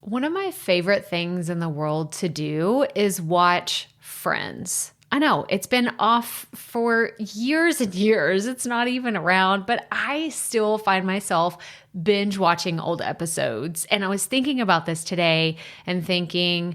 One of my favorite things in the world to do is watch Friends. I know it's been off for years and years. It's not even around, but I still find myself binge watching old episodes. And I was thinking about this today and thinking,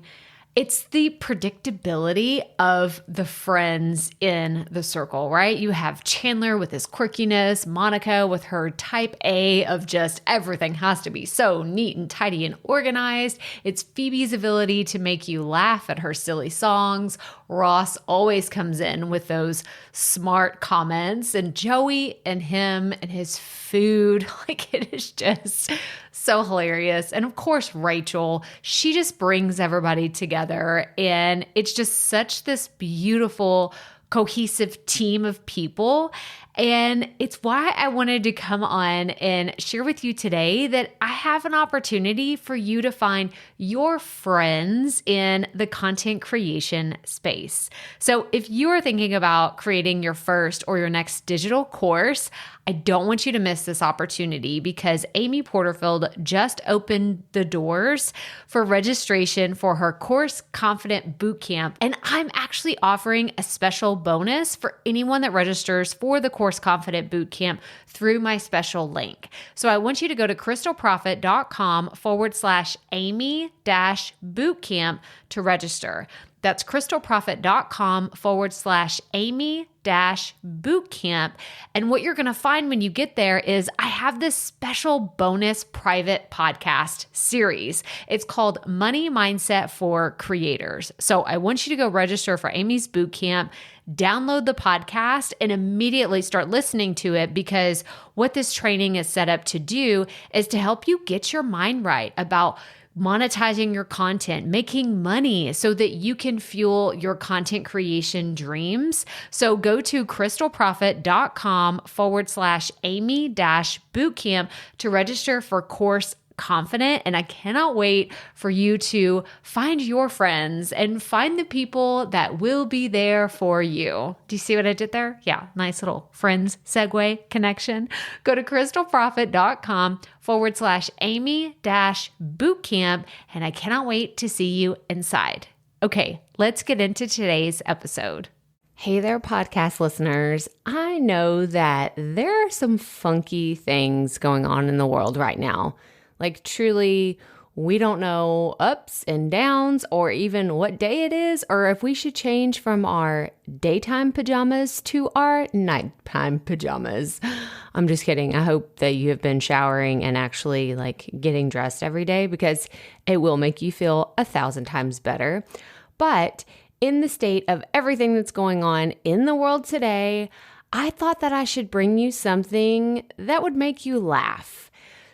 it's the predictability of the friends in the circle, right? You have Chandler with his quirkiness, Monica with her type A of just everything has to be so neat and tidy and organized. It's Phoebe's ability to make you laugh at her silly songs. Ross always comes in with those smart comments, and Joey and him and his food, like it is just so hilarious. And of course, Rachel, she just brings everybody together, and it's just such this beautiful, cohesive team of people. And it's why I wanted to come on and share with you today that I have an opportunity for you to find your friends in the content creation space. So if you are thinking about creating your first or your next digital course, I don't want you to miss this opportunity because Amy Porterfield just opened the doors for registration for her Course Confident Bootcamp. And I'm actually offering a special bonus for anyone that registers for the Course Confident Bootcamp through my special link. So I want you to go to crystalprofit.com/Amy-bootcamp to register. That's crystalprofit.com/Amy-bootcamp. And what you're going to find when you get there is I have this special bonus private podcast series. It's called Money Mindset for Creators. So I want you to go register for Amy's bootcamp, download the podcast, and immediately start listening to it, because what this training is set up to do is to help you get your mind right about monetizing your content, making money so that you can fuel your content creation dreams. So go to crystalprofit.com/Amy-bootcamp to register for Course Confident. And I cannot wait for you to find your friends and find the people that will be there for you. Do you see what I did there? Yeah, nice little friends segue connection. Go to crystalprofit.com/Amy-bootcamp. And I cannot wait to see you inside. Okay, let's get into today's episode. Hey there, podcast listeners. I know that there are some funky things going on in the world right now. Like truly, we don't know ups and downs or even what day it is, or if we should change from our daytime pajamas to our nighttime pajamas. I'm just kidding. I hope that you have been showering and actually like getting dressed every day, because it will make you feel 1,000 times better. But in the state of everything that's going on in the world today, I thought that I should bring you something that would make you laugh.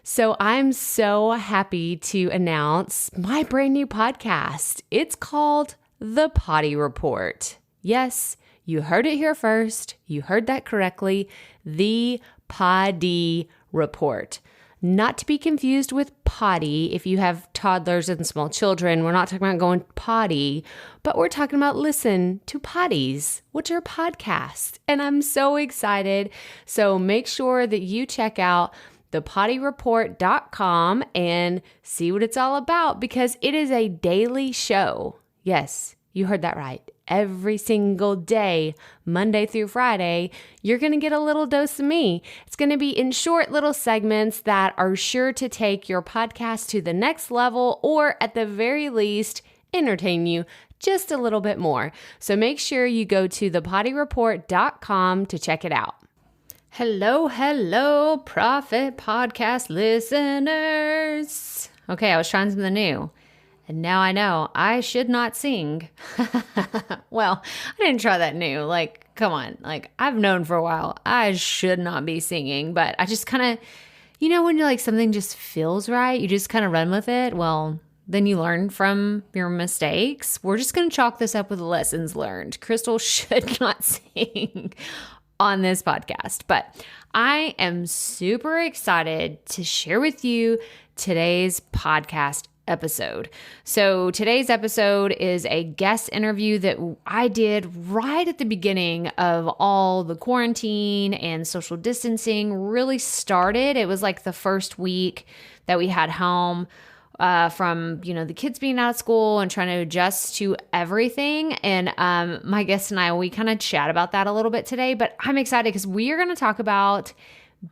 So I'm so happy to announce my brand new podcast. It's called The Potty Report. Yes, you heard it here first. You heard that correctly. The Potty Report. Not to be confused with potty. If you have toddlers and small children, we're not talking about going potty, but we're talking about listen to potties, which are podcasts. And I'm so excited. So make sure that you check out thepottyreport.com and see what it's all about, because it is a daily show. Yes, you heard that right. Every single day, Monday through Friday, you're going to get a little dose of me. It's going to be in short little segments that are sure to take your podcast to the next level, or at the very least, entertain you just a little bit more. So make sure you go to thepottyreport.com to check it out. Hello, Proffitt Podcast listeners. Okay, I was trying something new, and now I know I should not sing. Well, I didn't try that new. Like, come on. Like, I've known for a while I should not be singing, but I just kind of, you know, when you're like something just feels right, you just kind of run with it. Well, then you learn from your mistakes. We're just going to chalk this up with lessons learned. Crystal should not sing on this podcast, but I am super excited to share with you today's podcast episode. So today's episode is a guest interview that I did right at the beginning of all the quarantine and social distancing really started. It was like the first week that we had home. from, the kids being out of school and trying to adjust to everything. And my guest and I, we kind of chat about that a little bit today, but I'm excited because we are going to talk about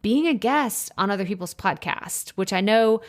being a guest on other people's podcasts, which I know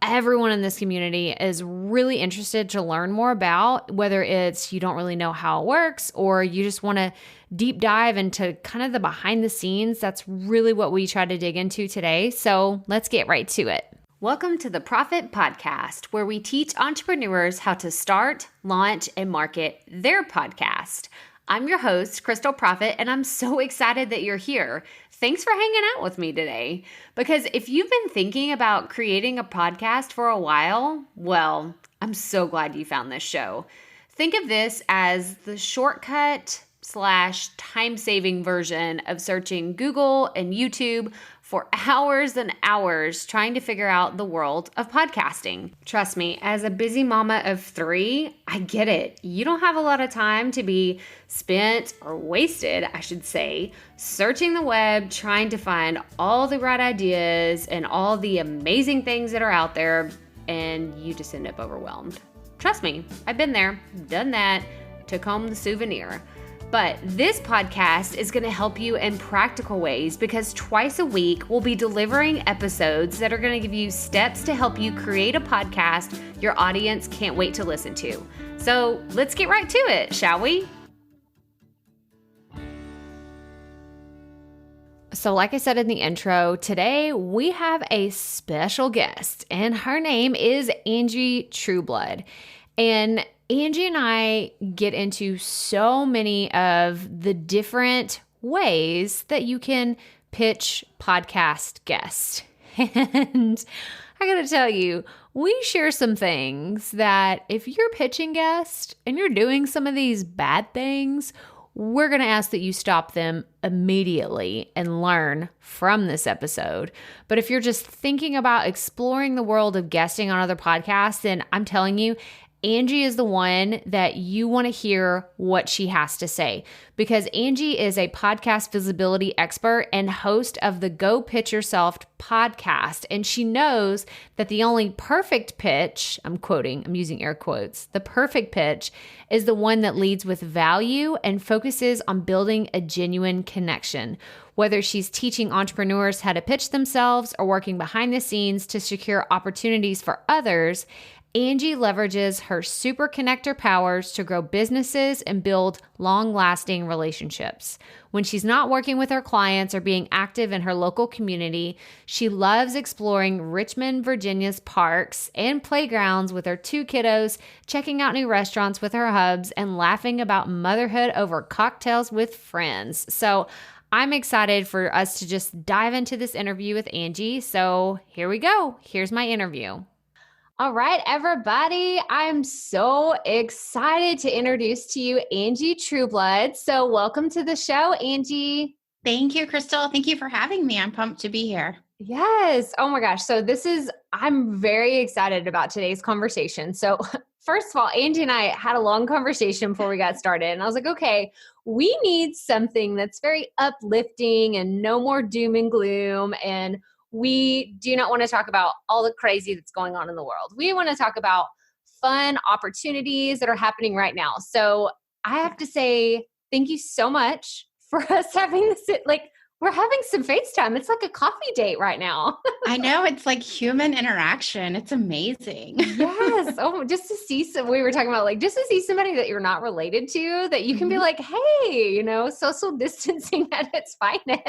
everyone in this community is really interested to learn more about, whether it's you don't really know how it works or you just want to deep dive into kind of the behind the scenes. That's really what we try to dig into today. So let's get right to it. Welcome to the Proffitt Podcast, where we teach entrepreneurs how to start, launch, and market their podcast. I'm your host, Crystal Proffitt, and I'm so excited that you're here. Thanks for hanging out with me today. Because if you've been thinking about creating a podcast for a while, well, I'm so glad you found this show. Think of this as the shortcut / time-saving version of searching Google and YouTube for hours and hours trying to figure out the world of podcasting. Trust me, as a busy mama of 3, I get it. You don't have a lot of time to be spent or wasted, I should say, searching the web, trying to find all the right ideas and all the amazing things that are out there, and you just end up overwhelmed. Trust me, I've been there, done that, took home the souvenir. But this podcast is going to help you in practical ways because twice a week we'll be delivering episodes that are going to give you steps to help you create a podcast your audience can't wait to listen to. So let's get right to it, shall we? So like I said in the intro, today we have a special guest and her name is Angie Trueblood. And Angie and I get into so many of the different ways that you can pitch podcast guests. And I gotta tell you, we share some things that if you're pitching guests and you're doing some of these bad things, we're going to ask that you stop them immediately and learn from this episode. But if you're just thinking about exploring the world of guesting on other podcasts, then I'm telling you, Angie is the one that you want to hear what she has to say because Angie is a podcast visibility expert and host of the Go Pitch Yourself podcast. And she knows that the only perfect pitch, I'm using air quotes, the perfect pitch is the one that leads with value and focuses on building a genuine connection. Whether she's teaching entrepreneurs how to pitch themselves or working behind the scenes to secure opportunities for others, Angie leverages her super connector powers to grow businesses and build long-lasting relationships. When she's not working with her clients or being active in her local community, she loves exploring Richmond, Virginia's parks and playgrounds with her 2 kiddos, checking out new restaurants with her hubs, and laughing about motherhood over cocktails with friends. So I'm excited for us to just dive into this interview with Angie. So here we go. Here's my interview. All right, everybody. I'm so excited to introduce to you Angie Trueblood. So welcome to the show, Angie. Thank you, Crystal. Thank you for having me. I'm pumped to be here. Yes. Oh my gosh. So I'm very excited about today's conversation. So first of all, Angie and I had a long conversation before we got started. And I was like, okay, we need something that's very uplifting and no more doom and gloom. And we do not want to talk about all the crazy that's going on in the world. We want to talk about fun opportunities that are happening right now. So I have to say thank you so much for us having this. We're having some FaceTime. It's like a coffee date right now. I know. It's like human interaction. It's amazing. Yes. Oh, just to see we were talking about just to see somebody that you're not related to, that you can be like, hey, social distancing at its finest.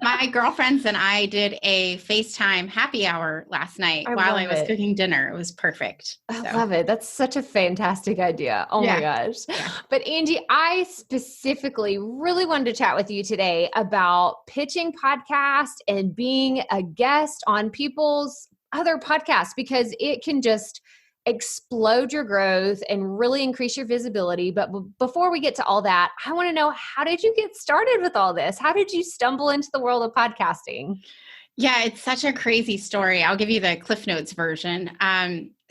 My girlfriends and I did a FaceTime happy hour last night while I was cooking dinner. It was perfect. I love it. That's such a fantastic idea. Oh my gosh. Yeah. But Angie, I specifically really wanted to chat with you today about pitching podcasts and being a guest on people's other podcasts because it can just explode your growth and really increase your visibility. But before we get to all that, I want to know, how did you get started with all this? How did you stumble into the world of podcasting? Yeah, it's such a crazy story. I'll give you the Cliff Notes version.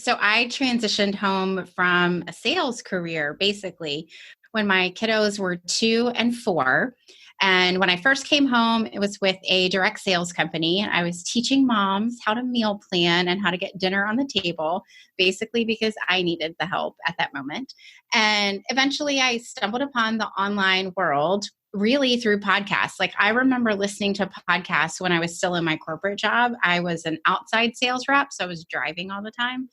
So I transitioned home from a sales career, basically, when my kiddos were 2 and 4. And when I first came home, it was with a direct sales company. I was teaching moms how to meal plan and how to get dinner on the table, basically because I needed the help at that moment. And eventually I stumbled upon the online world really through podcasts. Like I remember listening to podcasts when I was still in my corporate job. I was an outside sales rep, so I was driving all the time.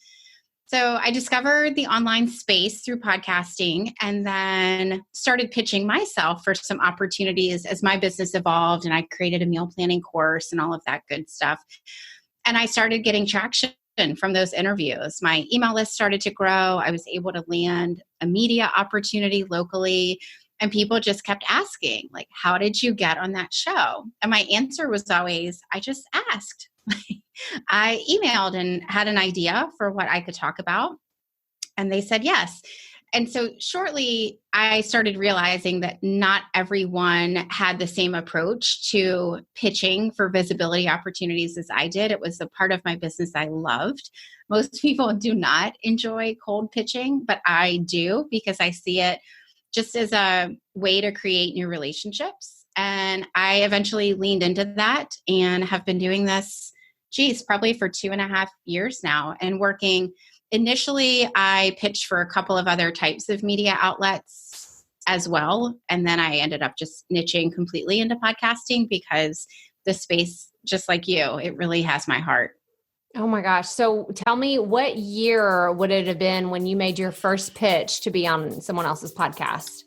So I discovered the online space through podcasting and then started pitching myself for some opportunities as my business evolved, and I created a meal planning course and all of that good stuff. And I started getting traction from those interviews. My email list started to grow. I was able to land a media opportunity locally, and people just kept asking, like, how did you get on that show? And my answer was always, I just asked. I emailed and had an idea for what I could talk about, and they said yes. And so shortly, I started realizing that not everyone had the same approach to pitching for visibility opportunities as I did. It was a part of my business I loved. Most people do not enjoy cold pitching, but I do because I see it just as a way to create new relationships. And I eventually leaned into that and have been doing this, probably for 2.5 years now, and working. Initially, I pitched for a couple of other types of media outlets as well. And then I ended up just niching completely into podcasting because the space, just like you, it really has my heart. Oh my gosh. So tell me, what year would it have been when you made your first pitch to be on someone else's podcast?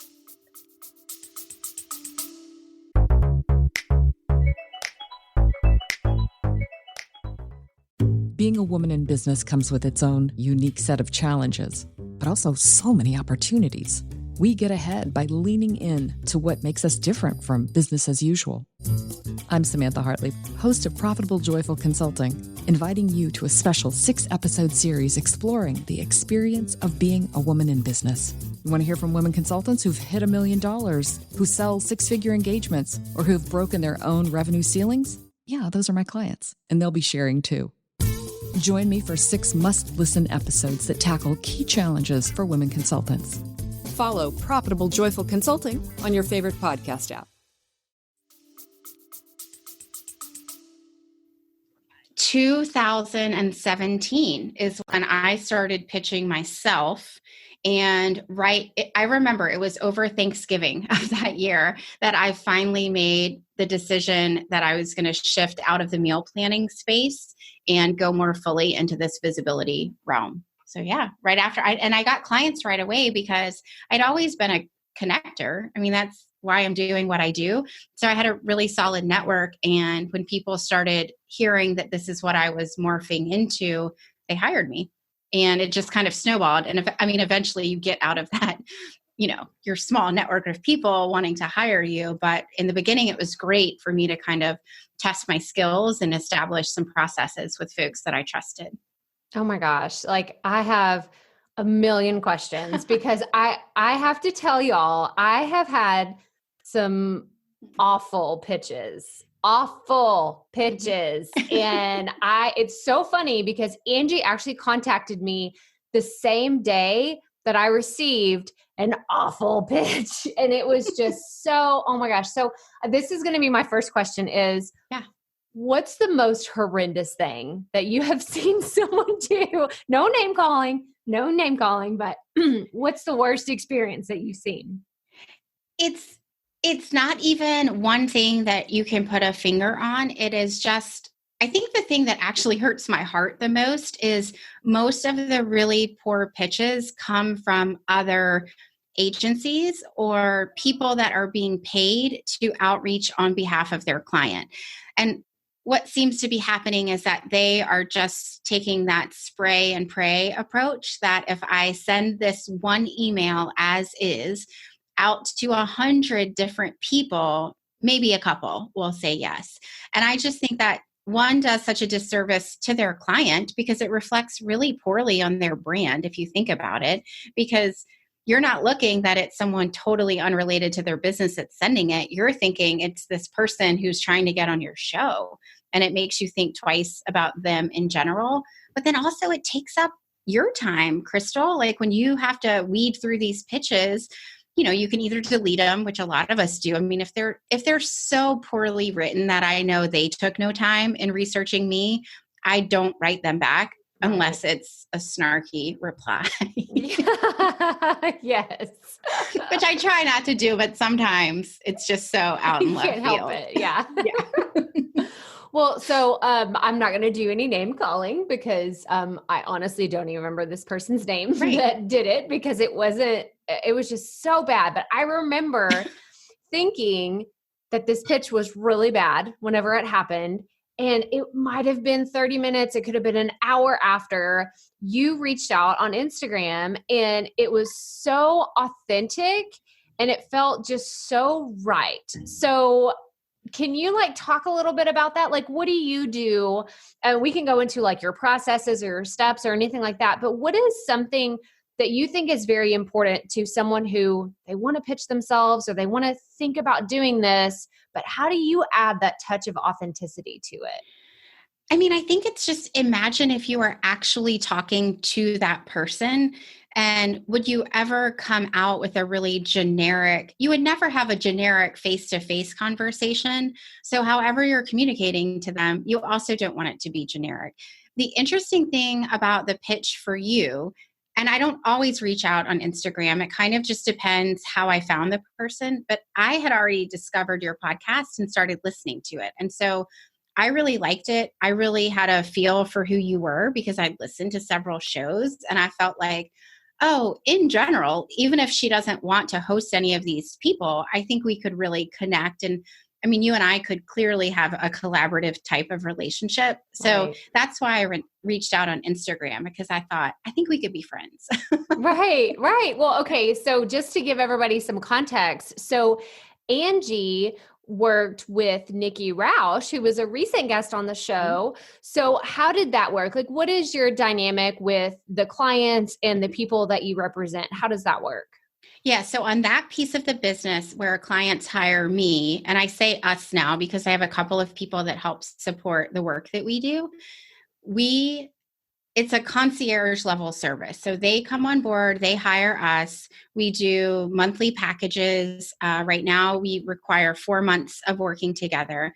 Being a woman in business comes with its own unique set of challenges, but also so many opportunities. We get ahead by leaning in to what makes us different from business as usual. I'm Samantha Hartley, host of Profitable Joyful Consulting, inviting you to a special 6-episode series exploring the experience of being a woman in business. You want to hear from women consultants who've hit $1 million, who sell 6-figure engagements, or who've broken their own revenue ceilings? Yeah, those are my clients, and they'll be sharing too. Join me for 6 must-listen episodes that tackle key challenges for women consultants. Follow Profitable Joyful Consulting on your favorite podcast app. 2017 is when I started pitching myself. And I remember it was over Thanksgiving of that year that I finally made the decision that I was going to shift out of the meal planning space and go more fully into this visibility realm. So yeah, right after I got clients right away because I'd always been a connector. I mean, that's why I'm doing what I do. So I had a really solid network. And when people started hearing that this is what I was morphing into, they hired me. And it just kind of snowballed. And eventually you get out of that, your small network of people wanting to hire you. But in the beginning, it was great for me to kind of test my skills and establish some processes with folks that I trusted. Oh my gosh. Like I have a million questions because I have to tell y'all, I have had some awful pitches. And it's so funny because Angie actually contacted me the same day that I received an awful pitch. And it was just so, oh my gosh. So this is going to be my first question is, what's the most horrendous thing that you have seen someone do? No name calling, but what's the worst experience that you've seen? It's not even one thing that you can put a finger on. It is just, I think the thing that actually hurts my heart the most is most of the really poor pitches come from other agencies or people that are being paid to outreach on behalf of their client. And what seems to be happening is that they are just taking that spray and pray approach that if I send this one email as is out to 100 different people, maybe a couple will say yes. And I just think that one does such a disservice to their client because it reflects really poorly on their brand, if you think about it, because you're not looking that it's someone totally unrelated to their business that's sending it. You're thinking it's this person who's trying to get on your show. And it makes you think twice about them in general. But then also it takes up your time, Crystal. Like when you have to weed through these pitches, you can either delete them, which a lot of us do. I mean, if they're so poorly written that I know they took no time in researching me, I don't write them back unless it's a snarky reply. Yes. Which I try not to do, but sometimes it's just so out in left field. Help it. Yeah. Well, so I'm not going to do any name calling because I honestly don't even remember this person's name that did it, because it was just so bad. But I remember thinking that this pitch was really bad whenever it happened. And it might have been 30 minutes. It could have been an hour after you reached out on Instagram, and it was so authentic and it felt just so right. So can you talk a little bit about that? What do you do? And we can go into your processes or your steps or anything like that. But what is something that you think is very important to someone who they want to pitch themselves or they want to think about doing this, but how do you add that touch of authenticity to it? I mean, I think it's just, imagine if you are actually talking to that person, and would you ever come out with a really generic, you would never have a generic face-to-face conversation. So however you're communicating to them, you also don't want it to be generic. The interesting thing about the pitch for you, and I don't always reach out on Instagram. It kind of just depends how I found the person, but I had already discovered your podcast and started listening to it. And so I really liked it. I really had a feel for who you were because I'd listened to several shows, and I felt like, oh, in general, even if she doesn't want to host any of these people, I think we could really connect. And I mean, you and I could clearly have a collaborative type of relationship. So that's why I reached out on Instagram, because I thought, I think we could be friends. Right. Well, okay. So just to give everybody some context. So Angie worked with Nikki Roush, who was a recent guest on the show. So how did that work? What is your dynamic with the clients and the people that you represent? How does that work? Yeah. So on that piece of the business where clients hire me, and I say us now because I have a couple of people that help support the work that we do, it's a concierge level service. So they come on board, they hire us. We do monthly packages. Right now we require 4 months of working together,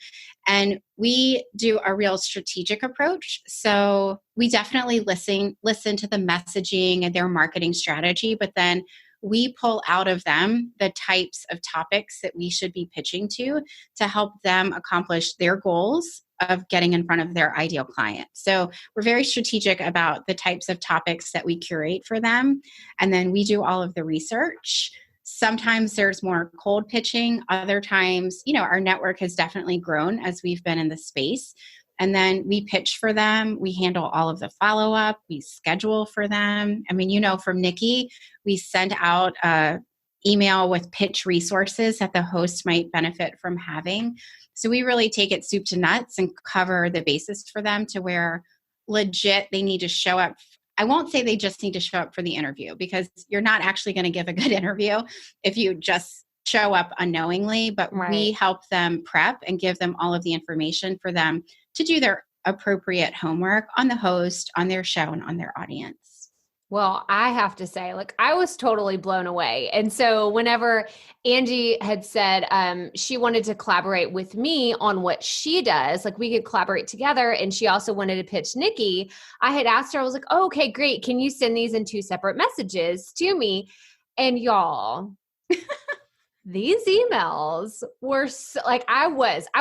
and we do a real strategic approach. So we definitely listen to the messaging and their marketing strategy, but then we pull out of them the types of topics that we should be pitching to help them accomplish their goals of getting in front of their ideal client. So we're very strategic about the types of topics that we curate for them. And then we do all of the research. Sometimes there's more cold pitching. Other times, our network has definitely grown as we've been in the space. And then we pitch for them. We handle all of the follow-up. We schedule for them. I mean, from Nikki, we send out an email with pitch resources that the host might benefit from having. So we really take it soup to nuts and cover the basis for them to where legit they need to show up. I won't say they just need to show up for the interview, because you're not actually going to give a good interview if you just show up unknowingly, but we help them prep and give them all of the information for them to do their appropriate homework on the host, on their show, and on their audience. Well, I have to say, I was totally blown away. And so whenever Angie had said she wanted to collaborate with me on what she does, we could collaborate together, and she also wanted to pitch Nikki, I had asked her, I was like, oh, okay, great. Can you send these in 2 separate messages to me? And y'all, these emails were I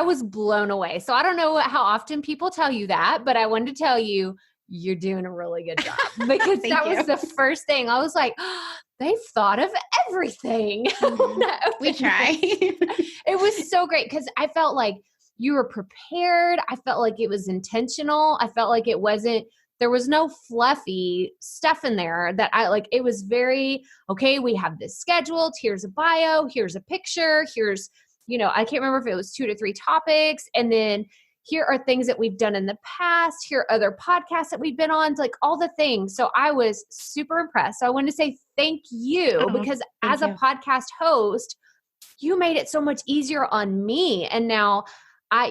was blown away. So I don't know how often people tell you that, but I wanted to tell you, you're doing a really good job, because that was the first thing. I was like, oh, they've thought of everything. We try. It was so great because I felt like you were prepared. I felt like it was intentional. I felt like there was no fluffy stuff in there that it was very, okay, we have this scheduled. Here's a bio. Here's a picture. Here's, I can't remember if it was 2 to 3 topics. And then here are things that we've done in the past. Here are other podcasts that we've been on, all the things. So I was super impressed. So I wanted to say thank you, because as a podcast host, you made it so much easier on me. And now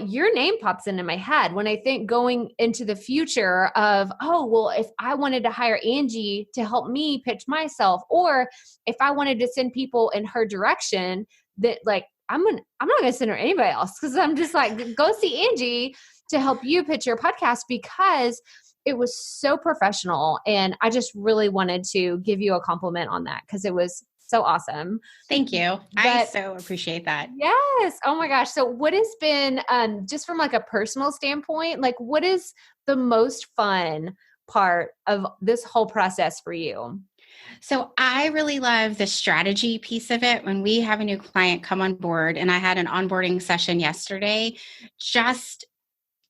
your name pops into my head when I think going into the future of, oh, well, if I wanted to hire Angie to help me pitch myself, or if I wanted to send people in her direction, that like, I'm not going to send her anybody else, because I'm just like, go see Angie to help you pitch your podcast, because it was so professional. And I just really wanted to give you a compliment on that, because it was so awesome. Thank you. I so appreciate that. Yes. Oh my gosh. So what has been, just from like a personal standpoint, like what is the most fun part of this whole process for you? So I really love the strategy piece of it. When we have a new client come on board, and I had an onboarding session yesterday, just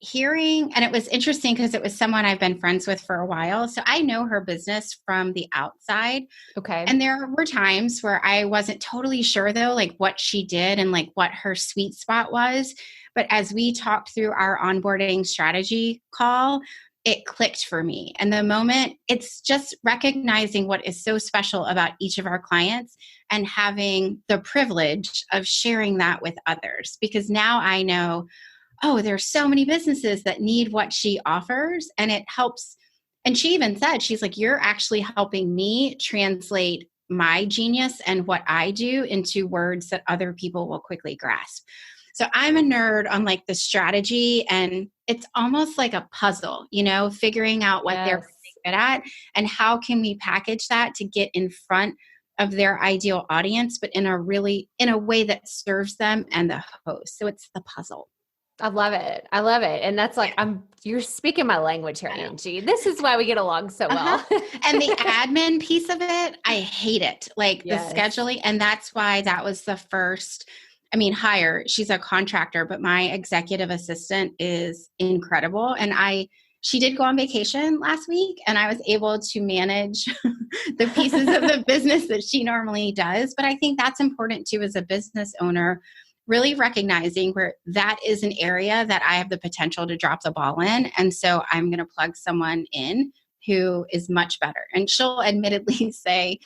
hearing, and it was interesting because it was someone I've been friends with for a while. So I know her business from the outside. Okay. And there were times where I wasn't totally sure though, like what she did and like what her sweet spot was. But as we talked through our onboarding strategy call, it clicked for me. And the moment, it's just recognizing what is so special about each of our clients and having the privilege of sharing that with others. Because now I know, oh, there's so many businesses that need what she offers, and it helps. And she even said, she's like, you're actually helping me translate my genius and what I do into words that other people will quickly grasp. So I'm a nerd on like the strategy, and it's almost like a puzzle, figuring out what they're really good at and how can we package that to get in front of their ideal audience, but in a way that serves them and the host. So it's the puzzle. I love it. I love it. And that's like, you're speaking my language here, Angie. This is why we get along so well. And the admin piece of it, I hate it. Like the scheduling. And that's why that was the first, hire. She's a contractor, but my executive assistant is incredible. And she did go on vacation last week, and I was able to manage the pieces of the business that she normally does. But I think that's important too, as a business owner, really recognizing where that is an area that I have the potential to drop the ball in. And so I'm going to plug someone in who is much better. And she'll admittedly say,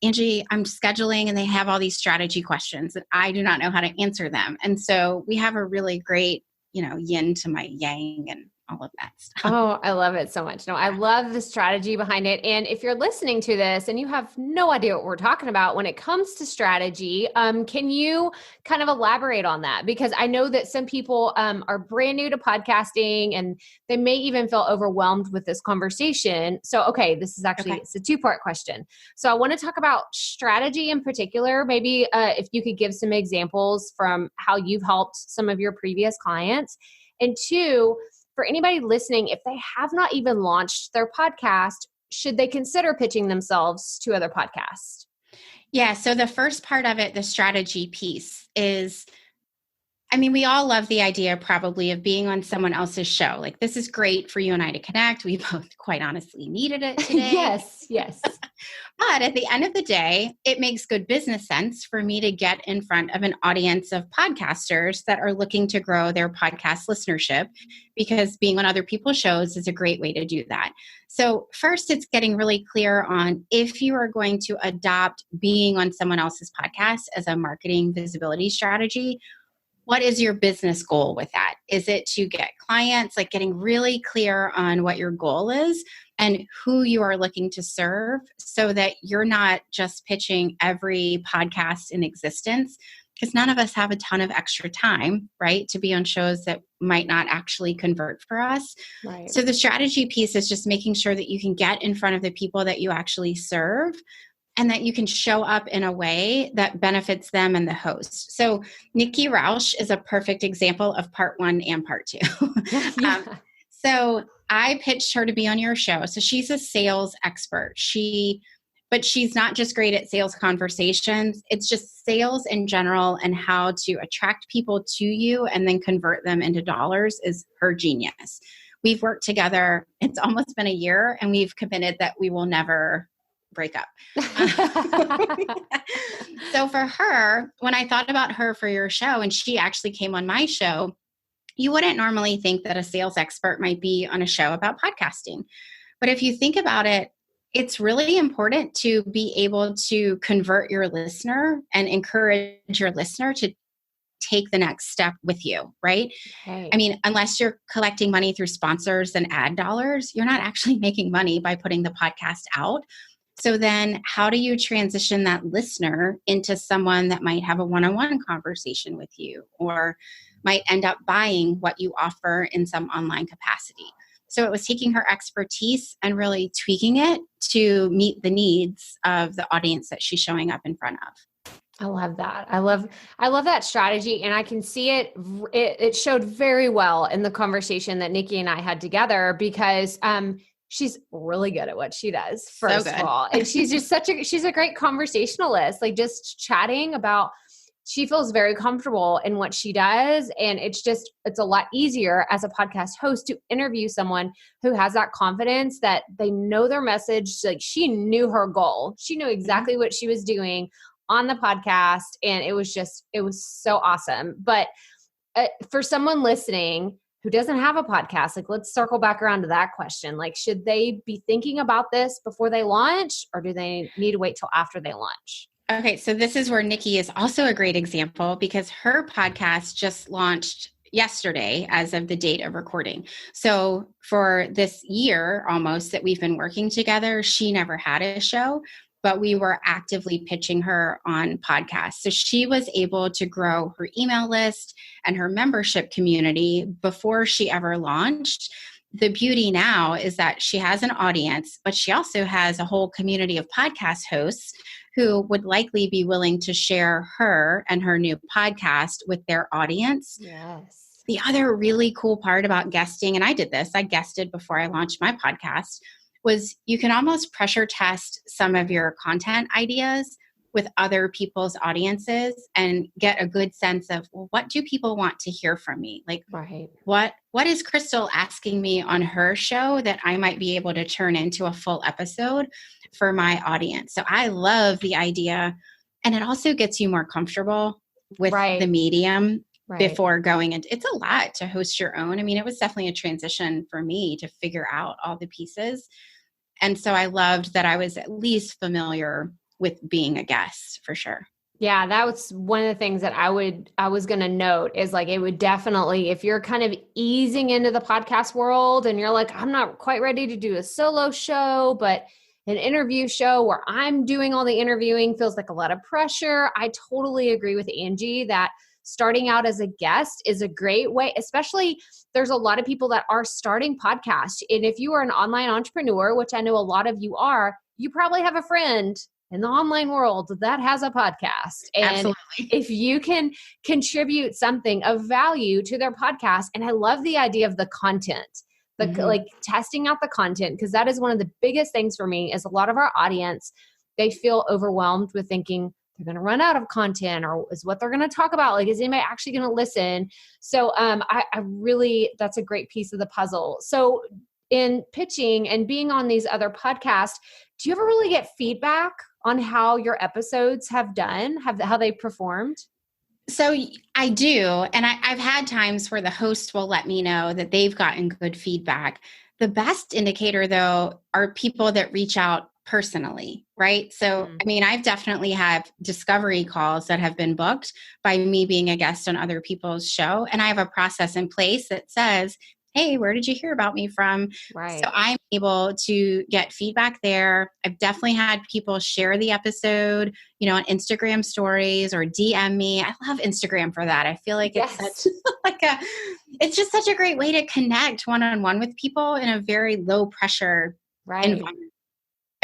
Angie, I'm scheduling and they have all these strategy questions and I do not know how to answer them. And so we have a really great, yin to my yang and all of that stuff. Oh, I love it so much. No, I love the strategy behind it. And if you're listening to this and you have no idea what we're talking about when it comes to strategy, can you kind of elaborate on that? Because I know that some people are brand new to podcasting and they may even feel overwhelmed with this conversation. So, okay, this is actually, It's a two-part question. So I want to talk about strategy in particular. Maybe if you could give some examples from how you've helped some of your previous clients. And two, for anybody listening, if they have not even launched their podcast, should they consider pitching themselves to other podcasts? Yeah. So the first part of it, the strategy piece is, we all love the idea probably of being on someone else's show. Like, this is great for you and I to connect. We both quite honestly needed it today. Yes. But at the end of the day, it makes good business sense for me to get in front of an audience of podcasters that are looking to grow their podcast listenership, because being on other people's shows is a great way to do that. So first, it's getting really clear on if you are going to adopt being on someone else's podcast as a marketing visibility strategy. What is your business goal with that? Is it to get clients, like getting really clear on what your goal is and who you are looking to serve, so that you're not just pitching every podcast in existence, because none of us have a ton of extra time, right, to be on shows that might not actually convert for us. Right. So the strategy piece is just making sure that you can get in front of the people that you actually serve, and that you can show up in a way that benefits them and the host. So Nikki Roush is a perfect example of part one and part two. So I pitched her to be on your show. So she's a sales expert. But she's not just great at sales conversations. It's just sales in general, and how to attract people to you and then convert them into dollars is her genius. We've worked together. It's almost been a year, and we've committed that we will never break up. So for her, when I thought about her for your show, and she actually came on my show, you wouldn't normally think that a sales expert might be on a show about podcasting. But if you think about it, it's really important to be able to convert your listener and encourage your listener to take the next step with you, right? Right. I mean, unless you're collecting money through sponsors and ad dollars, you're not actually making money by putting the podcast out. So then how do you transition that listener into someone that might have a one-on-one conversation with you or might end up buying what you offer in some online capacity? So it was taking her expertise and really tweaking it to meet the needs of the audience that she's showing up in front of. I love that. I love that strategy. And I can see it showed very well in the conversation that Nikki and I had together because, she's really good at what she does, first of all. And she's just she's a great conversationalist, like just chatting about, she feels very comfortable in what she does. And it's a lot easier as a podcast host to interview someone who has that confidence that they know their message. Like she knew her goal. She knew exactly what she was doing on the podcast. And it was so awesome. But for someone listening who doesn't have a podcast, like let's circle back around to that question. Like, should they be thinking about this before they launch, or do they need to wait till after they launch? Okay, so this is where Nikki is also a great example because her podcast just launched yesterday as of the date of recording. So for this year almost that we've been working together, she never had a show, but we were actively pitching her on podcasts. So she was able to grow her email list and her membership community before she ever launched. The beauty now is that she has an audience, but she also has a whole community of podcast hosts who would likely be willing to share her and her new podcast with their audience. Yes. The other really cool part about guesting, and I did this, I guested before I launched my podcast, was you can almost pressure test some of your content ideas with other people's audiences and get a good sense of, well, what do people want to hear from me? Like, right. What is Crystal asking me on her show that I might be able to turn into a full episode for my audience? So I love the idea. And it also gets you more comfortable with the medium before going into it's a lot to host your own. I mean, it was definitely a transition for me to figure out all the pieces. And so I loved that I was at least familiar with being a guest for sure. Yeah, that was one of the things that I was going to note is like, it would definitely, if you're kind of easing into the podcast world and you're like, I'm not quite ready to do a solo show, but an interview show where I'm doing all the interviewing feels like a lot of pressure. I totally agree with Angie that starting out as a guest is a great way, especially there's a lot of people that are starting podcasts. And if you are an online entrepreneur, which I know a lot of you are, you probably have a friend in the online world that has a podcast. And Absolutely. If you can contribute something of value to their podcast, and I love the idea of the content, like testing out the content, because that is one of the biggest things for me is a lot of our audience, they feel overwhelmed with thinking they're going to run out of content or is what they're going to talk about. Like, is anybody actually going to listen? So I really, that's a great piece of the puzzle. So in pitching and being on these other podcasts, do you ever really get feedback on how your episodes have done, how they performed? So I do. And I've had times where the host will let me know that they've gotten good feedback. The best indicator, though, are people that reach out personally, right? So, I mean, I've definitely had discovery calls that have been booked by me being a guest on other people's show. And I have a process in place that says, hey, where did you hear about me from? Right. So I'm able to get feedback there. I've definitely had people share the episode, on Instagram stories or DM me. I love Instagram for that. I feel like it's such it's just such a great way to connect one-on-one with people in a very low pressure environment.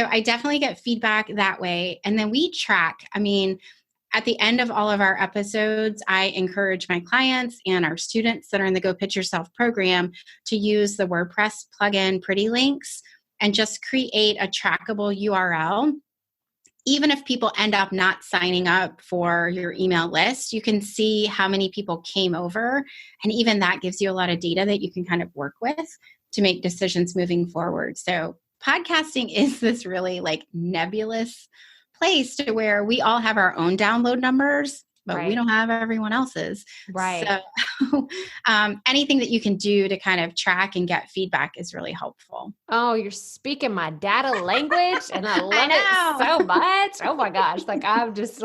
So I definitely get feedback that way. And then we track, at the end of all of our episodes, I encourage my clients and our students that are in the Go Pitch Yourself program to use the WordPress plugin Pretty Links and just create a trackable URL. Even if people end up not signing up for your email list, you can see how many people came over. And even that gives you a lot of data that you can kind of work with to make decisions moving forward. So podcasting is this really nebulous place to where we all have our own download numbers, but we don't have everyone else's. Right. So anything that you can do to kind of track and get feedback is really helpful. Oh, you're speaking my data language and I love it so much. Oh my gosh. I'm just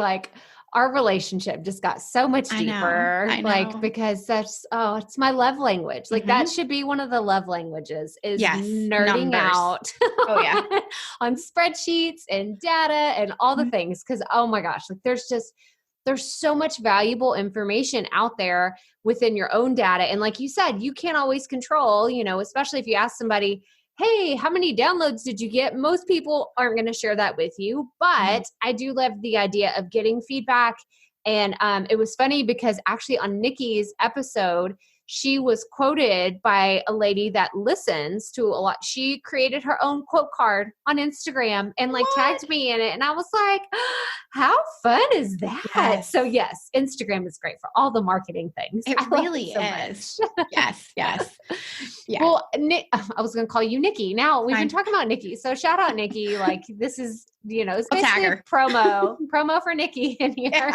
our relationship just got so much deeper. I know. Like, because it's my love language. Like that should be one of the love languages is nerding out on spreadsheets and data and all the things. Cause oh my gosh, like there's so much valuable information out there within your own data. And like you said, you can't always control, especially if you ask somebody, hey, how many downloads did you get? Most people aren't going to share that with you, but I do love the idea of getting feedback. And it was funny because actually on Nikki's episode, she was quoted by a lady that listens to a lot. She created her own quote card on Instagram and tagged me in it. And I was like, how fun is that? Yes. So yes, Instagram is great for all the marketing things. It really is. Yes. Yeah. Well, I was going to call you Nikki. Now we've been talking about Nikki. So shout out Nikki. Like this is, it's basically a promo for Nikki in here.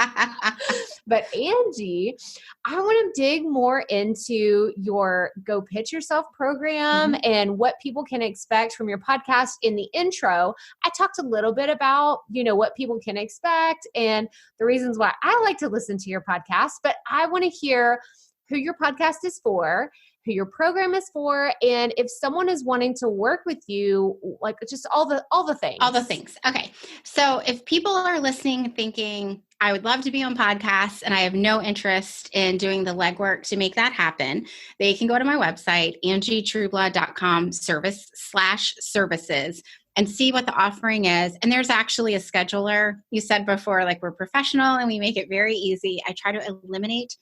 But Angie, I want to dig more into your Go Pitch Yourself program and what people can expect from your podcast. In the intro, I talked a little bit about, what people can expect and the reasons why I like to listen to your podcast, but I want to hear who your podcast is for, who your program is for, and if someone is wanting to work with you, like just all the things. All the things. Okay. So if people are listening thinking, I would love to be on podcasts and I have no interest in doing the legwork to make that happen, they can go to my website, angietrueblood.com/services and see what the offering is. And there's actually a scheduler. You said before, like we're professional and we make it very easy. I try to eliminate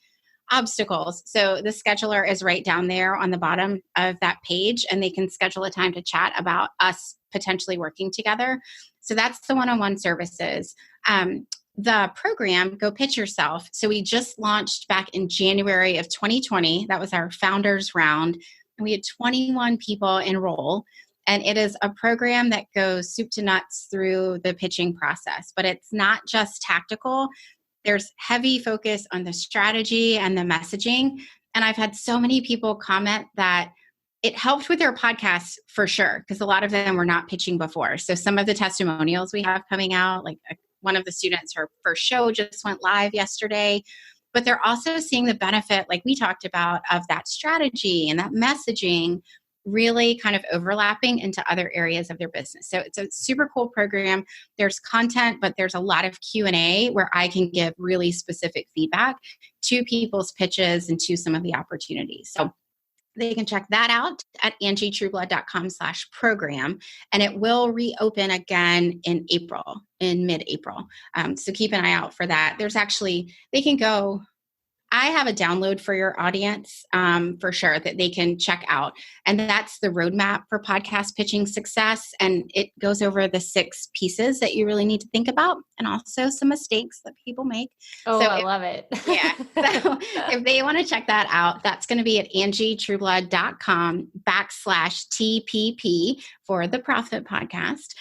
obstacles. So the scheduler is right down there on the bottom of that page, and they can schedule a time to chat about us potentially working together. So that's the one-on-one services. The program, Go Pitch Yourself. So we just launched back in January of 2020. That was our founders round. And we had 21 people enroll. And it is a program that goes soup to nuts through the pitching process. But it's not just tactical. There's heavy focus on the strategy and the messaging. And I've had so many people comment that it helped with their podcasts for sure, because a lot of them were not pitching before. So some of the testimonials we have coming out, like one of the students, her first show just went live yesterday, but they're also seeing the benefit, like we talked about, of that strategy and that messaging really kind of overlapping into other areas of their business. So it's a super cool program. There's content, but there's a lot of Q&A where I can give really specific feedback to people's pitches and to some of the opportunities. So they can check that out at angietrueblood.com/program, and it will reopen again in mid-April. So keep an eye out for that. They can go, I have a download for your audience for sure that they can check out. And that's the roadmap for podcast pitching success. And it goes over the 6 pieces that you really need to think about and also some mistakes that people make. Oh, so I love it. Yeah. So if they want to check that out, that's going to be at angietrueblood.com/TPP for the Proffitt Podcast.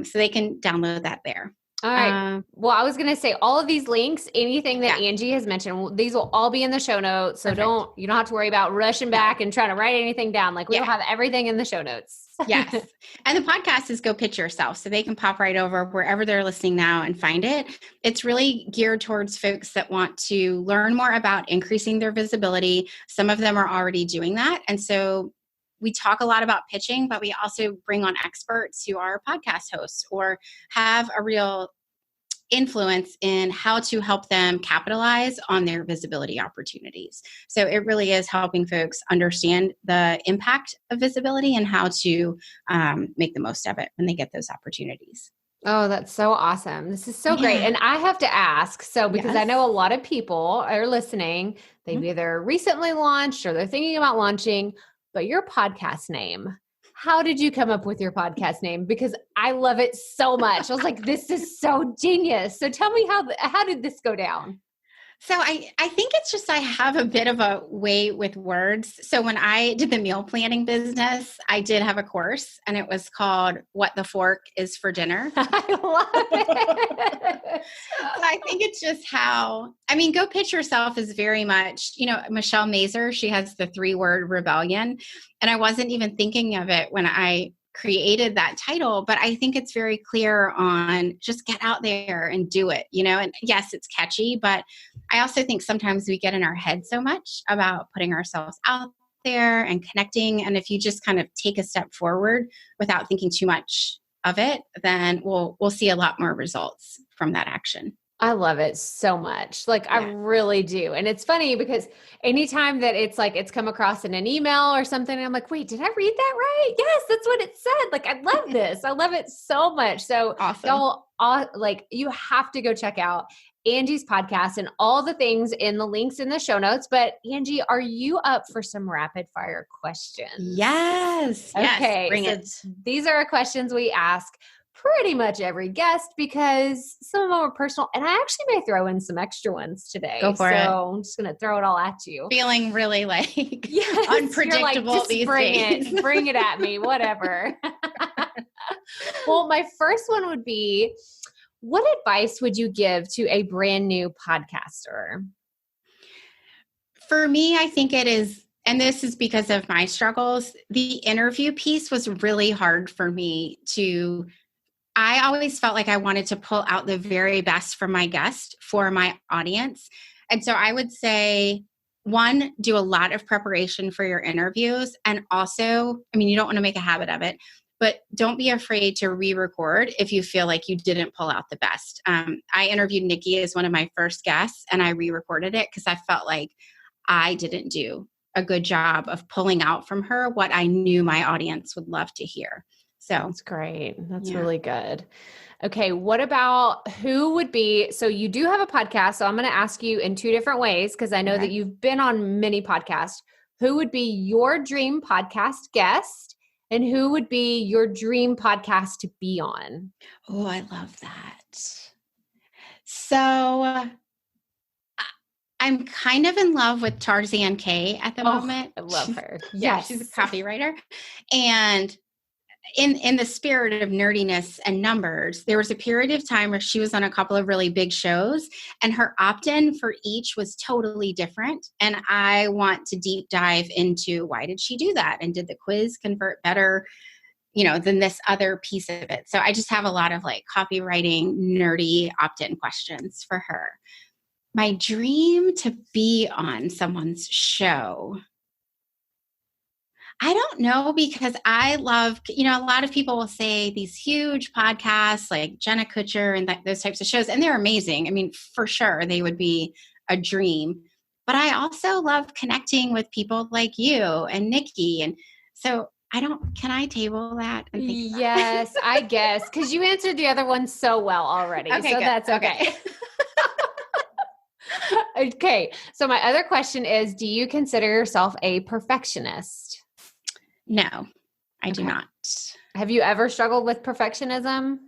So they can download that there. All right. Well, I was going to say all of these links, anything that Angie has mentioned, these will all be in the show notes. So you don't have to worry about rushing back and trying to write anything down. Like we'll have everything in the show notes. Yes. And the podcast is Go Pitch Yourself. So they can pop right over wherever they're listening now and find it. It's really geared towards folks that want to learn more about increasing their visibility. Some of them are already doing that. And so we talk a lot about pitching, but we also bring on experts who are podcast hosts or have a real influence in how to help them capitalize on their visibility opportunities. So it really is helping folks understand the impact of visibility and how to make the most of it when they get those opportunities. Oh, that's so awesome. This is so great. And I have to ask, because I know a lot of people are listening, they've either recently launched or they're thinking about launching, but your podcast name, how did you come up with your podcast name? Because I love it so much. I was like, this is so genius. So tell me how did this go down? So I think it's just I have a bit of a way with words. So when I did the meal planning business, I did have a course and it was called What the Fork is for Dinner. I love it. So I think it's just Go Pitch Yourself is very much, Michelle Mazur, she has the 3-word rebellion. And I wasn't even thinking of it when I created that title, but I think it's very clear on just get out there and do it, and yes, it's catchy, but I also think sometimes we get in our head so much about putting ourselves out there and connecting. And if you just kind of take a step forward without thinking too much of it, then we'll see a lot more results from that action. I love it so much. Like, I really do. And it's funny because anytime that it's like, it's come across in an email or something, and I'm like, wait, did I read that right? Yes, that's what it said. Like, I love this. I love it so much. So awesome. Y'all, you have to go check out Angie's podcast and all the things in the links in the show notes. But Angie, are you up for some rapid fire questions? Yes. Okay. Yes, bring it. These are questions we ask pretty much every guest because some of them are personal, and I actually may throw in some extra ones today. Go for it. So I'm just going to throw it all at you. Feeling really unpredictable like, these days. Bring it at me, whatever. Well, my first one would be, what advice would you give to a brand new podcaster? For me, I think it is, and this is because of my struggles, the interview piece was really hard for me to I always felt like I wanted to pull out the very best from my guest for my audience. And so I would say, one, do a lot of preparation for your interviews. And also, you don't want to make a habit of it, but don't be afraid to re-record if you feel like you didn't pull out the best. I interviewed Nikki as one of my first guests, and I re-recorded it because I felt like I didn't do a good job of pulling out from her what I knew my audience would love to hear. So that's great. That's really good. Okay. What about who would be, so you do have a podcast. So I'm going to ask you in two different ways, because I know that you've been on many podcasts. Who would be your dream podcast guest, and who would be your dream podcast to be on? Oh, I love that. So I'm kind of in love with Tarzan K at the moment. I love her. Yes. She's a copywriter. And in the spirit of nerdiness and numbers, there was a period of time where she was on a couple of really big shows, and her opt-in for each was totally different. And I want to deep dive into why did she do that? And did the quiz convert better, than this other piece of it? So I just have a lot of like copywriting, nerdy opt-in questions for her. My dream to be on someone's show, I don't know, because I love, a lot of people will say these huge podcasts like Jenna Kutcher and those types of shows, and they're amazing. For sure, they would be a dream. But I also love connecting with people like you and Nikki. And so can I table that? And think yes, I guess, because you answered the other one so well already. Okay, so good. That's okay. Okay. So my other question is, do you consider yourself a perfectionist? No, I do not. Have you ever struggled with perfectionism?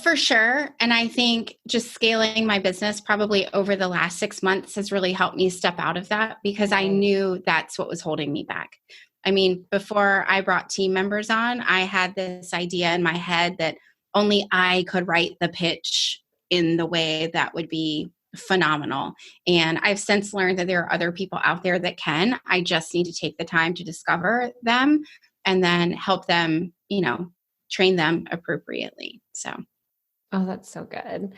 For sure. And I think just scaling my business probably over the last 6 months has really helped me step out of that, because I knew that's what was holding me back. Before I brought team members on, I had this idea in my head that only I could write the pitch in the way that would be phenomenal. And I've since learned that there are other people out there that can. I just need to take the time to discover them and then help them, train them appropriately. So. Oh, that's so good.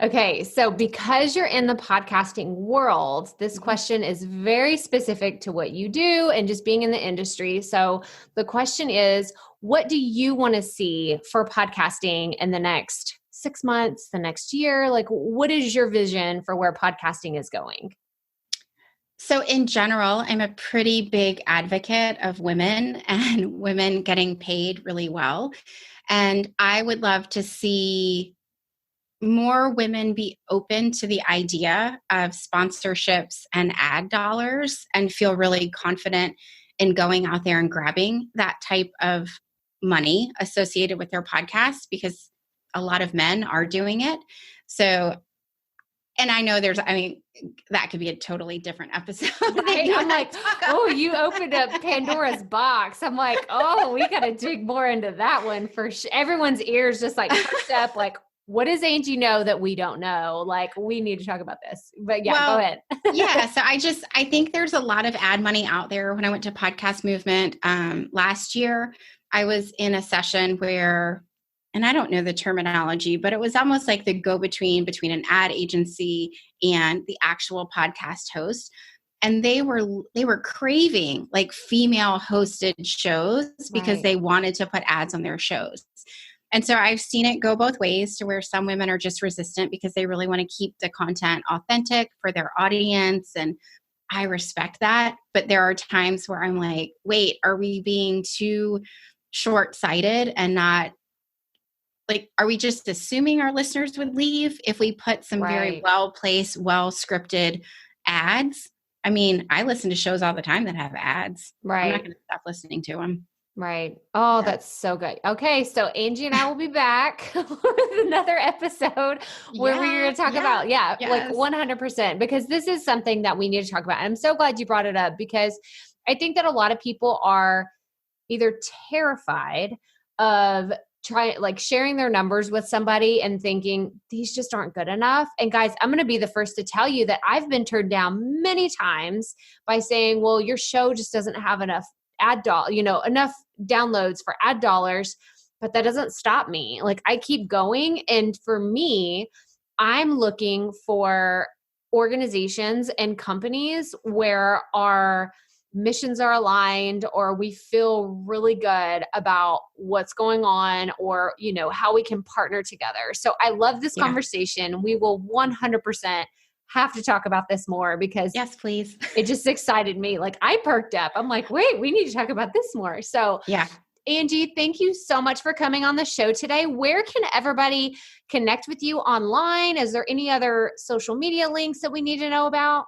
Okay. So because you're in the podcasting world, this question is very specific to what you do and just being in the industry. So the question is, what do you want to see for podcasting in the next 6 months, the next year? Like, what is your vision for where podcasting is going? So in general, I'm a pretty big advocate of women and women getting paid really well. And I would love to see more women be open to the idea of sponsorships and ad dollars and feel really confident in going out there and grabbing that type of money associated with their podcast, because a lot of men are doing it. So, and I know that could be a totally different episode. Right? I'm like, oh, you opened up Pandora's box. I'm like, oh, we got to dig more into that one for sure. Everyone's ears just like perked up, like, what does Angie know that we don't know? Like, we need to talk about this. But go ahead. Yeah. So I think there's a lot of ad money out there. When I went to Podcast Movement last year, I was in a session where, and I don't know the terminology, but it was almost like the go-between between an ad agency and the actual podcast host. And they were craving like female hosted shows because they wanted to put ads on their shows. And so I've seen it go both ways, to where some women are just resistant because they really want to keep the content authentic for their audience. And I respect that. But there are times where I'm like, wait, are we being too short-sighted and not like, are we just assuming our listeners would leave if we put some very well-placed, well-scripted ads? I mean, I listen to shows all the time that have ads. I'm not going to stop listening to them. Right. Oh, that's so good. Okay. So Angie and I will be back with another episode where we're going to talk about, like 100%, because this is something that we need to talk about. And I'm so glad you brought it up, because I think that a lot of people are either terrified of sharing their numbers with somebody and thinking these just aren't good enough. And guys, I'm going to be the first to tell you that I've been turned down many times by saying, well, your show just doesn't have enough enough downloads for ad dollars, but that doesn't stop me. Like, I keep going. And for me, I'm looking for organizations and companies where our missions are aligned, or we feel really good about what's going on, or, how we can partner together. So I love this conversation. We will 100% have to talk about this more, because yes, please. It just excited me. Like, I perked up. I'm like, wait, we need to talk about this more. So Angie, thank you so much for coming on the show today. Where can everybody connect with you online? Is there any other social media links that we need to know about?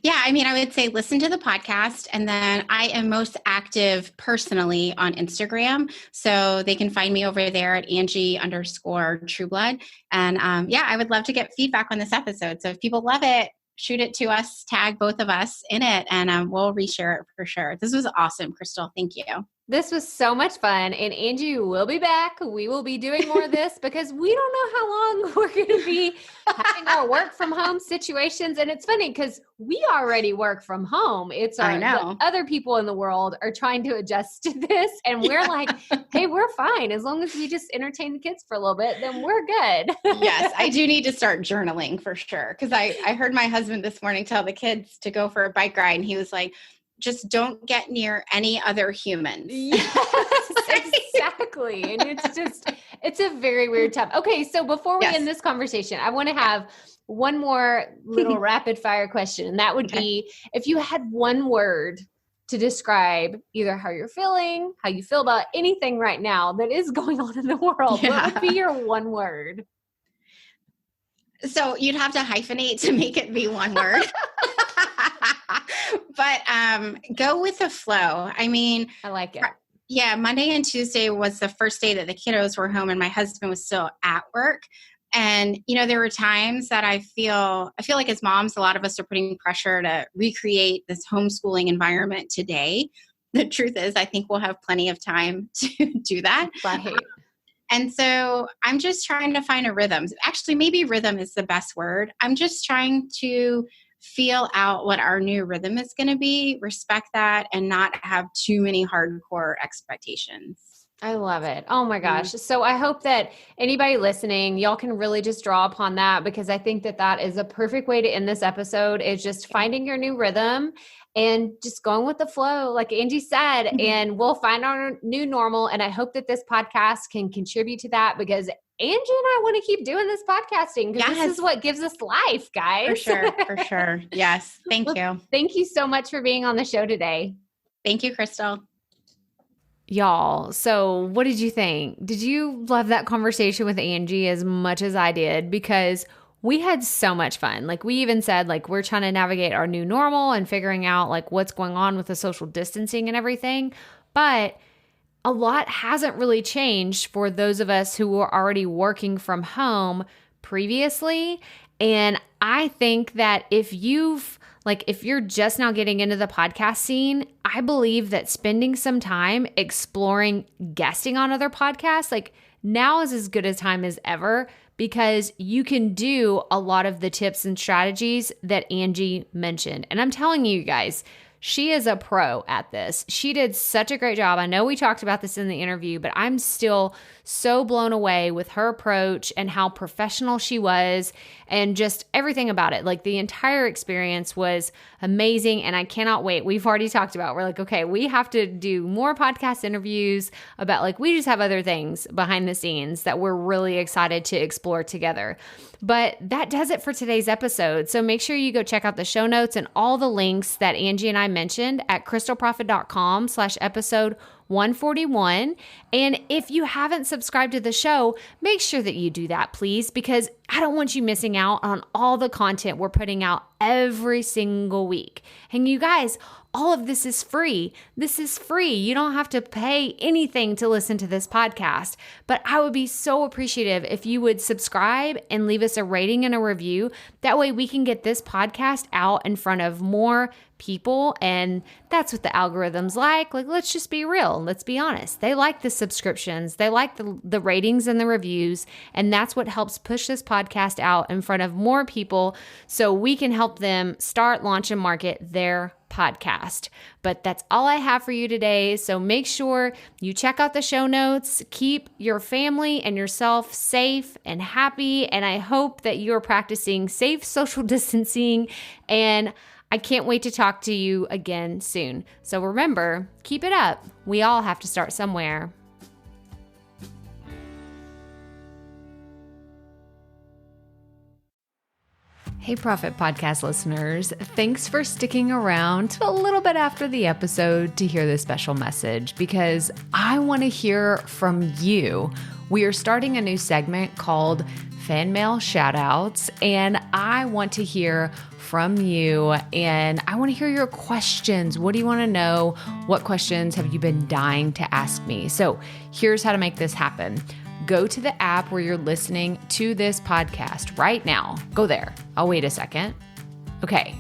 Yeah, I mean, I would say listen to the podcast, and then I am most active personally on Instagram. So they can find me over there at Angie_Trueblood. And I would love to get feedback on this episode. So if people love it, shoot it to us, tag both of us in it, and we'll reshare it for sure. This was awesome, Crystal. Thank you. This was so much fun. And Angie will be back. We will be doing more of this because we don't know how long we're going to be having our work from home situations. And it's funny because we already work from home. It's the other people in the world are trying to adjust to this. And we're like, hey, we're fine. As long as we just entertain the kids for a little bit, then we're good. Yes, I do need to start journaling for sure. Because I heard my husband this morning tell the kids to go for a bike ride. And he was like, just don't get near any other humans. Yes, exactly. And it's a very weird time. Okay. So before we end this conversation, I want to have one more little rapid fire question. And that would be, if you had one word to describe either how you're feeling, how you feel about anything right now that is going on in the world, what would be your one word? So you'd have to hyphenate to make it be one word. But go with the flow. I mean, I like it. Yeah. Monday and Tuesday was the first day that the kiddos were home and my husband was still at work. And, there were times that I feel like as moms, a lot of us are putting pressure to recreate this homeschooling environment today. The truth is, I think we'll have plenty of time to do that. Right. And so I'm just trying to find a rhythm. Actually, maybe rhythm is the best word. I'm just trying to feel out what our new rhythm is going to be, respect that, and not have too many hardcore expectations. I love it. Oh my gosh. So I hope that anybody listening, y'all can really just draw upon that, because I think that is a perfect way to end this episode, is just finding your new rhythm and just going with the flow, like Angie said, and we'll find our new normal. And I hope that this podcast can contribute to that, because Angie and I want to keep doing this podcasting, because this is what gives us life, guys. For sure. Yes. Thank you. Thank you so much for being on the show today. Thank you, Crystal. Y'all, so what did you think? Did you love that conversation with Angie as much as I did? Because we had so much fun. Like, we even said, like, we're trying to navigate our new normal and figuring out like what's going on with the social distancing and everything. But a lot hasn't really changed for those of us who were already working from home previously. And I think that if you're just now getting into the podcast scene, I believe that spending some time exploring guesting on other podcasts, like, now is as good a time as ever, because you can do a lot of the tips and strategies that Angie mentioned. And I'm telling you guys, She is a pro at this. She did such a great job. I know we talked about this in the interview, but I'm still so blown away with her approach and how professional she was and just everything about it. Like the entire experience was amazing and I cannot wait. We've already talked about, we're like, okay, we have to do more podcast interviews about like, we just have other things behind the scenes that we're really excited to explore together. But that does it for today's episode. So make sure you go check out the show notes and all the links that Angie and I mentioned at crystalproffitt.com/episode 141. And if you haven't subscribed to the show, make sure that you do that, please, because I don't want you missing out on all the content we're putting out every single week. And you guys, all of this is free. This is free. You don't have to pay anything to listen to this podcast. But I would be so appreciative if you would subscribe and leave us a rating and a review. That way we can get this podcast out in front of more people. And that's what the algorithms like. Like, let's just be real. Let's be honest. They like the subscriptions. They like the ratings and the reviews. And that's what helps push this podcast out in front of more people so we can help them start, launch, and market their podcast. But that's all I have for you today. So make sure you check out the show notes. Keep your family and yourself safe and happy. And I hope that you're practicing safe social distancing. And I can't wait to talk to you again soon. So remember, keep it up. We all have to start somewhere. Hey, Proffitt Podcast listeners. Thanks for sticking around to a little bit after the episode to hear this special message because I want to hear from you. We are starting a new segment called Fan Mail Shoutouts, and I want to hear from you and I want to hear your questions. What do you want to know? What questions have you been dying to ask me? So here's how to make this happen. Go to the app where you're listening to this podcast right now. Go there. I'll wait a second. Okay.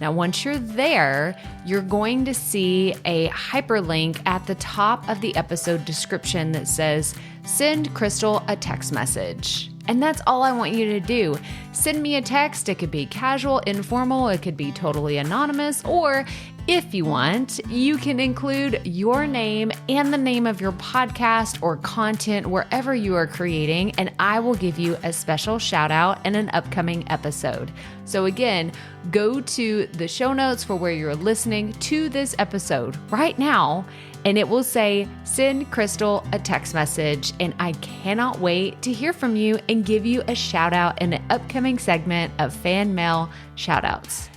Now, once you're there, you're going to see a hyperlink at the top of the episode description that says, send Crystal a text message. And that's all I want you to do. Send me a text. It could be casual, informal. It could be totally anonymous. Or if you want, you can include your name and the name of your podcast or content wherever you are creating, and I will give you a special shout out in an upcoming episode. So again, go to the show notes for where you're listening to this episode right now, and it will say, send Crystal a text message. And I cannot wait to hear from you and give you a shout out in an upcoming segment of Fan Mail Shoutouts.